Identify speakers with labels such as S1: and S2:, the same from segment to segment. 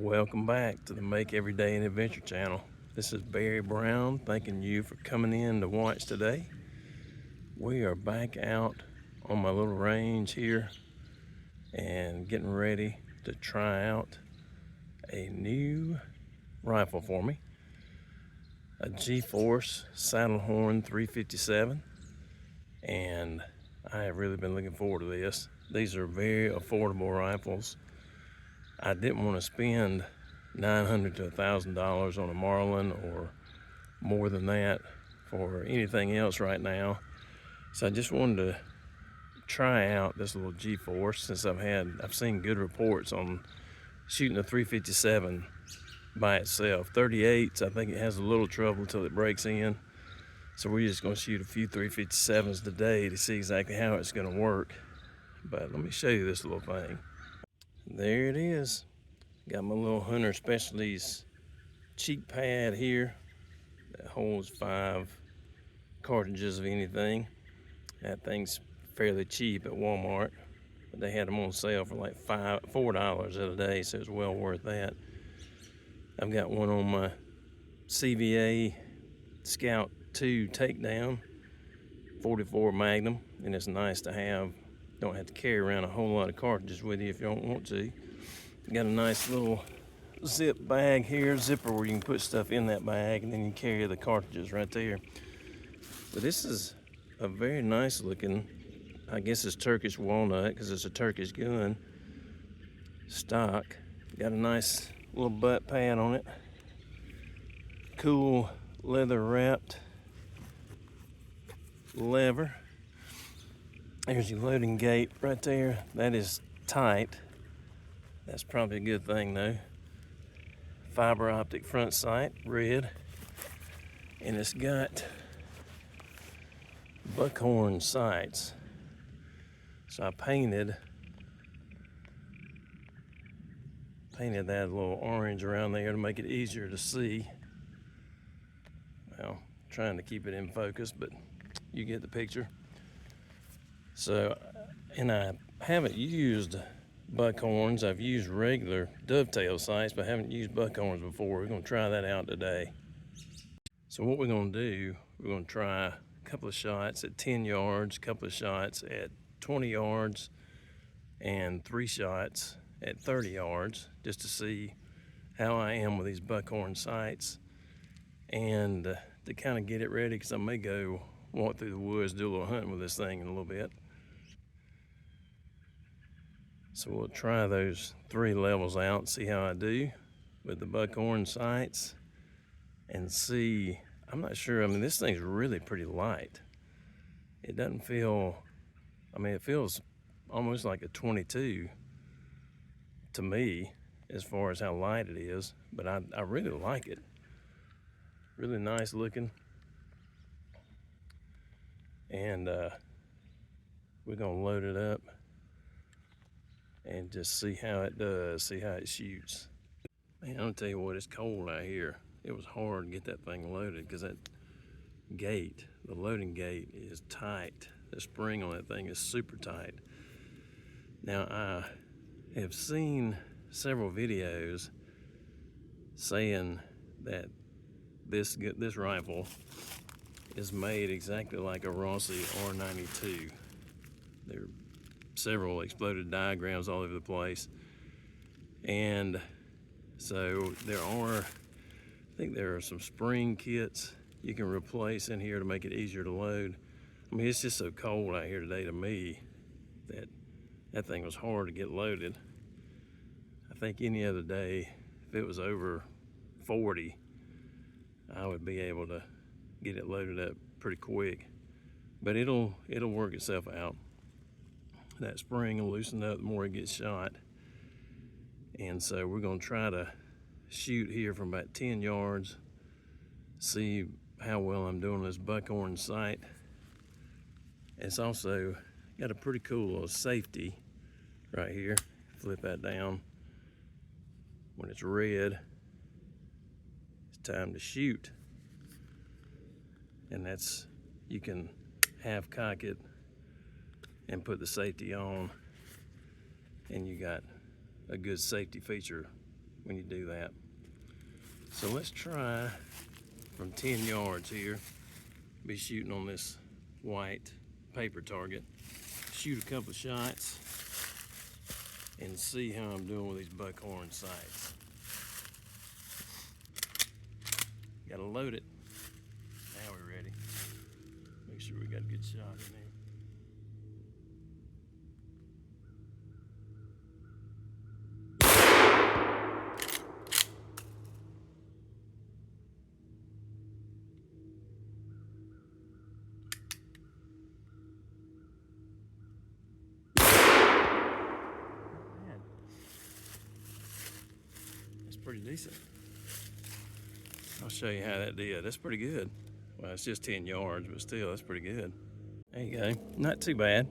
S1: Welcome back to the Make Everyday an Adventure channel. This is Barry Brown thanking you for coming in to watch today. We are back out on my little range here and getting ready to try out a new rifle for me. A GForce Saddlehorn 357, and I have really been looking forward to this. These are very affordable rifles. I didn't want to spend $900 to $1,000 on a Marlin or more than that for anything else right now. So I just wanted to try out this little GForce, since I've seen good reports on shooting a 357 by itself. 38s, I think it has a little trouble until it breaks in. So we're just going to shoot a few 357s today to see exactly how it's going to work. But let me show you this little thing. There it is. Got my little Hunter Specialties cheek pad here that holds 5 cartridges of anything. That thing's fairly cheap at Walmart, but they had them on sale for like $4 a day, so it's well worth that. I've got one on my CVA Scout 2 takedown 44 Magnum, and it's nice to have. Don't have to carry around a whole lot of cartridges with you if you don't want to. Got a nice little zip bag here, zipper, where you can put stuff in that bag, and then you carry the cartridges right there. But this is a very nice looking, I guess it's Turkish walnut because it's a Turkish gun, stock. Got a nice little butt pad on it. Cool leather wrapped lever. There's your loading gate right there. That is tight. That's probably a good thing though. Fiber optic front sight, red. And it's got Buckhorn sights. So I painted that a little orange around there to make it easier to see. Well, trying to keep it in focus, but you get the picture. So, and I haven't used Buckhorns. I've used regular dovetail sights, but I haven't used Buckhorns before. We're going to try that out today. So what we're going to do, we're going to try a couple of shots at 10 yards, a couple of shots at 20 yards, and 3 shots at 30 yards, just to see how I am with these Buckhorn sights, and to kind of get it ready, because I may go walk through the woods, do a little hunting with this thing in a little bit. So we'll try those 3 levels out and see how I do with the Buckhorn sights, and see. I'm not sure. I mean, this thing's really pretty light. It doesn't feel, I mean, it feels almost like a 22 to me as far as how light it is, but I really like it. Really nice looking. And we're gonna load it up and just see how it does, see how it shoots. Man, I'll tell you what, it's cold out here. It was hard to get that thing loaded because that gate, the loading gate, is tight. The spring on that thing is super tight. Now, I have seen several videos saying that this rifle is made exactly like a Rossi R92. There are several exploded diagrams all over the place, and so I think there are some spring kits you can replace in here to make it easier to load. I mean, it's just so cold out here today to me that thing was hard to get loaded. I think any other day, if it was over 40, I would be able to get it loaded up pretty quick. But it'll work itself out. That spring will loosen up the more it gets shot. And so we're gonna try to shoot here from about 10 yards, see how well I'm doing this Buckhorn sight. It's also got a pretty cool little safety right here. Flip that down. When it's red, it's time to shoot. And that's, you can half cock it and put the safety on, and you got a good safety feature when you do that. So let's try from 10 yards here. Be shooting on this white paper target. Shoot a couple of shots and see how I'm doing with these Buckhorn sights. Gotta load it. Now we're ready. Make sure we got a good shot in there. That's pretty decent. I'll show you how that did. That's pretty good. Well, it's just 10 yards, but still, that's pretty good. There you go. Not too bad.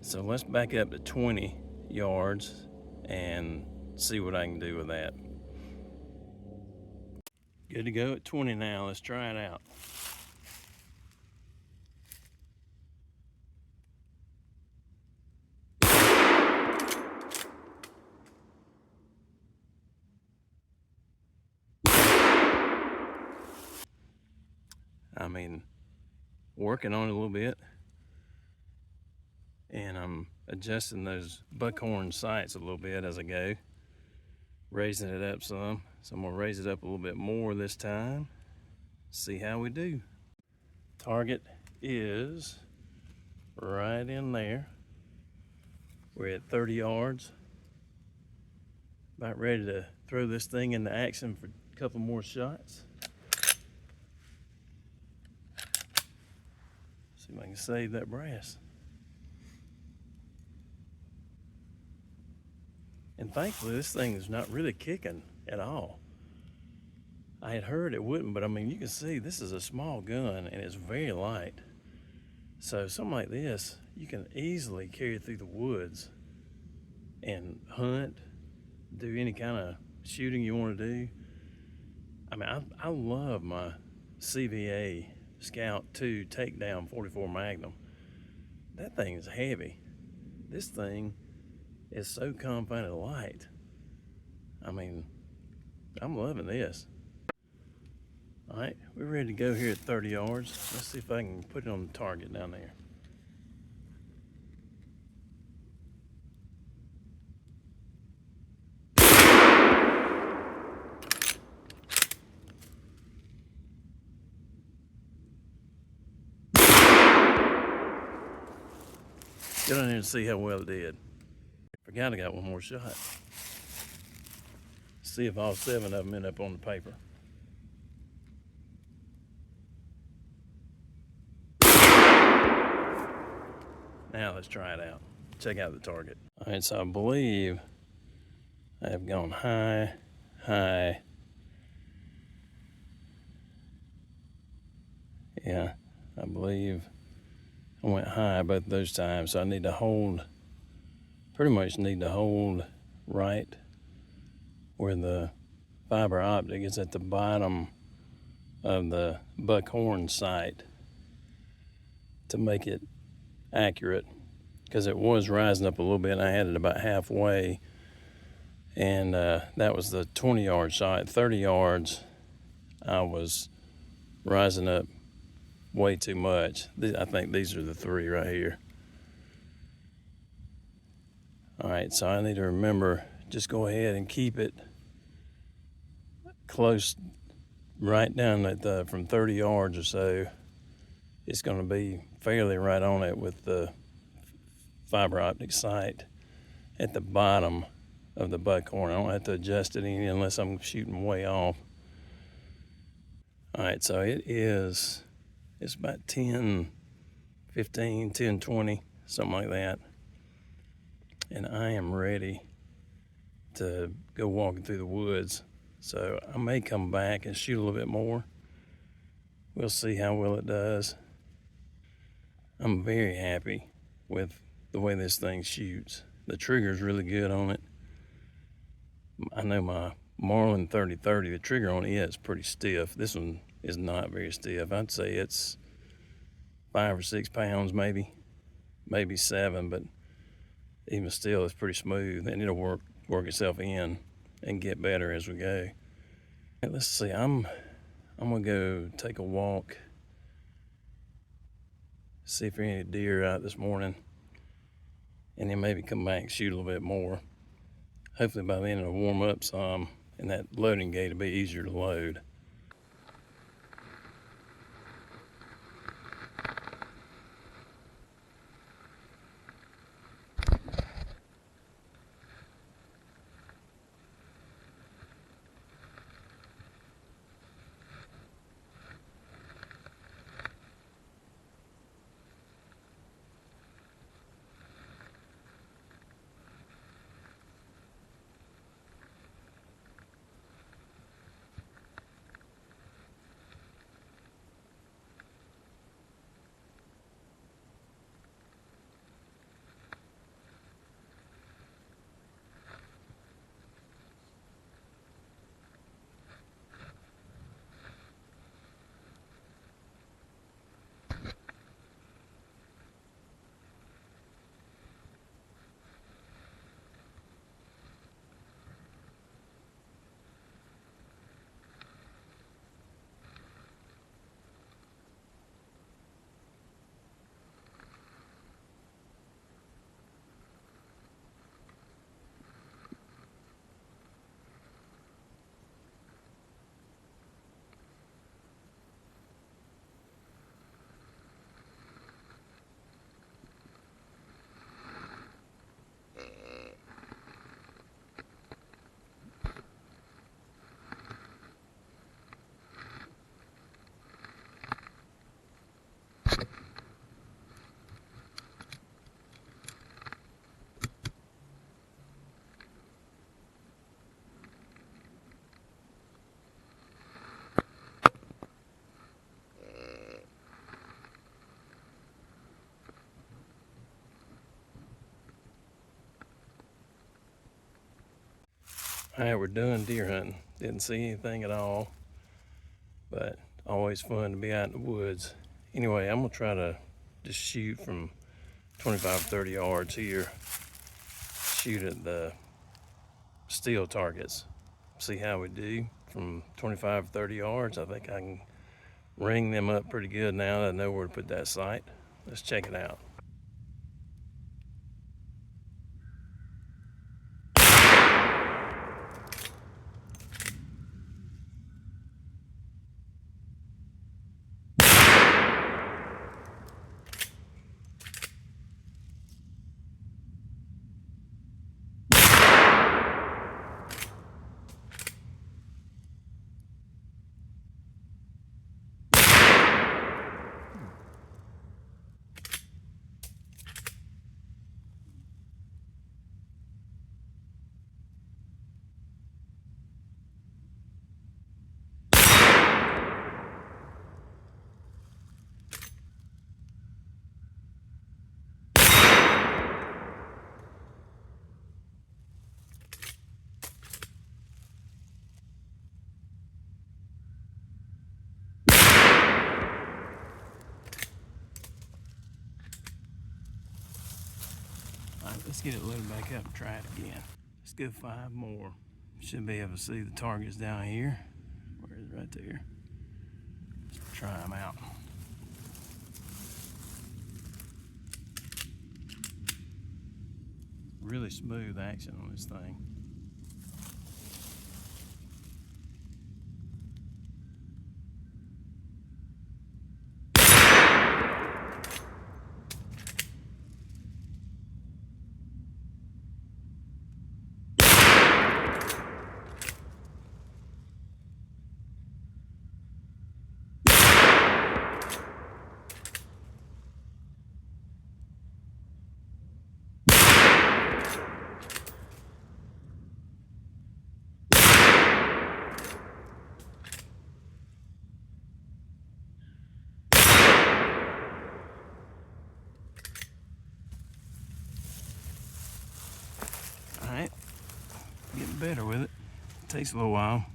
S1: So let's back up to 20 yards and see what I can do with that. Good to go at 20 now. Let's try it out. I mean, working on it a little bit, and I'm adjusting those Buckhorn sights a little bit as I go, raising it up some. So I'm gonna raise it up a little bit more this time, see how we do. Target is right in there. We're at 30 yards. About ready to throw this thing into action for a couple more shots. See if I can save that brass. And thankfully this thing is not really kicking at all. I had heard it wouldn't, but I mean, you can see this is a small gun and it's very light. So something like this, you can easily carry it through the woods and hunt, do any kind of shooting you want to do. I mean, I love my CVA Scout 2 Takedown 44 Magnum. That thing is heavy. This thing is so confounded light. I mean, I'm loving this. All right, we're ready to go here at 30 yards. Let's see if I can put it on the target down there. Get on there and see how well it did. Forgot I got one more shot. See if all 7 of them end up on the paper. Now let's try it out. Check out the target. All right, so I believe I have gone high, high. Yeah, I believe I went high both those times, so I need to hold, pretty much need to hold right where the fiber optic is at the bottom of the Buckhorn sight to make it accurate, because it was rising up a little bit and I had it about halfway, and that was the 20-yard shot. 30 yards I was rising up way too much. I think these are the 3 right here. All right, so I need to remember, just go ahead and keep it close, right down at the, from 30 yards or so. It's going to be fairly right on it with the fiber optic sight at the bottom of the Buckhorn. I don't have to adjust it any unless I'm shooting way off. All right, so it's about 10, 15, 10, 20, something like that. And I am ready to go walking through the woods. So I may come back and shoot a little bit more. We'll see how well it does. I'm very happy with the way this thing shoots. The trigger is really good on it. I know my Marlin 30-30, the trigger on it is pretty stiff. This one is not very stiff. I'd say it's 5 or 6 pounds, maybe 7, but even still, it's pretty smooth, and it'll work itself in. and get better as we go. Hey, let's see, I'm gonna go take a walk, see if there are any deer out this morning, and then maybe come back and shoot a little bit more. Hopefully by then it'll warm up some, and that loading gate will be easier to load. All right, we're done deer hunting. Didn't see anything at all, but always fun to be out in the woods. Anyway, I'm gonna try to just shoot from 25, 30 yards here. Shoot at the steel targets. See how we do from 25, 30 yards. I think I can ring them up pretty good now that I know where to put that sight. Let's check it out. All right, let's get it loaded back up and try it again. Let's go 5 more. Should be able to see the targets down here. Where is it? Right there. Let's try them out. Really smooth action on this thing. Alright, getting better with it. Takes a little while.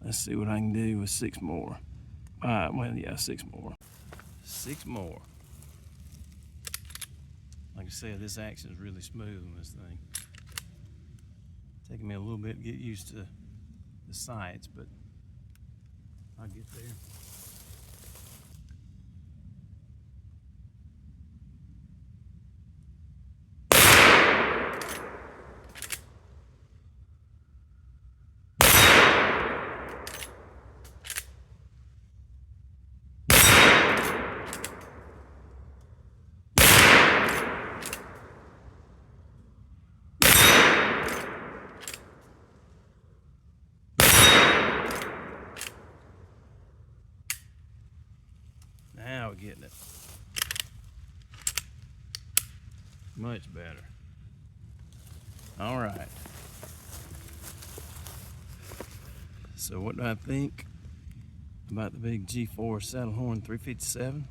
S1: Let's see what I can do with 6 more. Alright, well, yeah, 6 more. 6 more. Like I said, this action is really smooth on this thing. Taking me a little bit to get used to the sights, but I'll get there. Now we're getting it. Much better. All right. So what do I think about the big GForce Saddlehorn 357?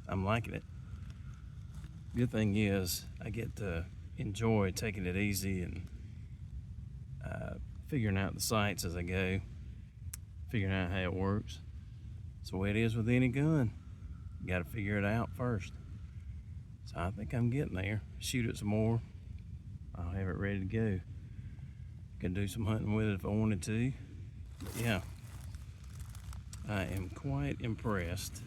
S1: I'm liking it. Good thing is I get to enjoy taking it easy and figuring out the sights as I go, figuring out how it works. It's the way it is with any gun. You got to figure it out first. So I think I'm getting there. Shoot it some more. I'll have it ready to go. Can do some hunting with it if I wanted to. But yeah, I am quite impressed.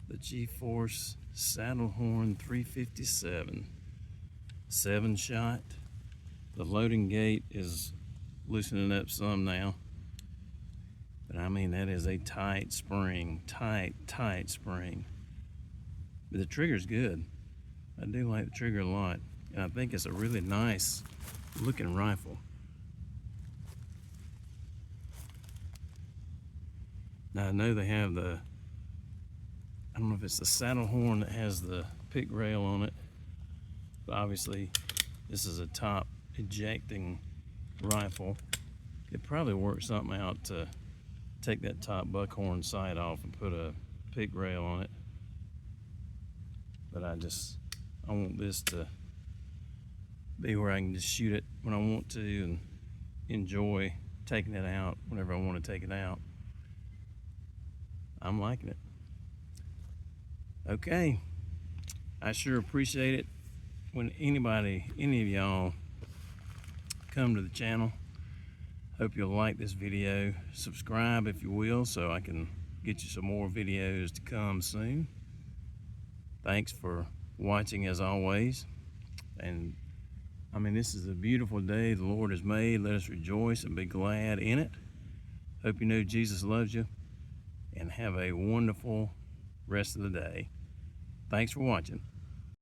S1: The GForce Saddlehorn 357. 7-shot. The loading gate is loosening up some now. But I mean, that is a tight spring, tight spring. But the trigger's good. I do like the trigger a lot. And I think it's a really nice looking rifle. Now I know they have the, I don't know if it's the Saddlehorn that has the pick rail on it. But obviously this is a top ejecting rifle. It probably work something out to take that top Buckhorn sight off and put a pick rail on it. But I want this to be where I can just shoot it when I want to and enjoy taking it out whenever I want to take it out. I'm liking it. Okay, I sure appreciate it when any of y'all come to the channel. Hope you'll like this video. Subscribe if you will, so I can get you some more videos to come soon. Thanks for watching as always. And I mean, this is a beautiful day the Lord has made. Let us rejoice and be glad in it. Hope you know Jesus loves you, and have a wonderful rest of the day. Thanks for watching.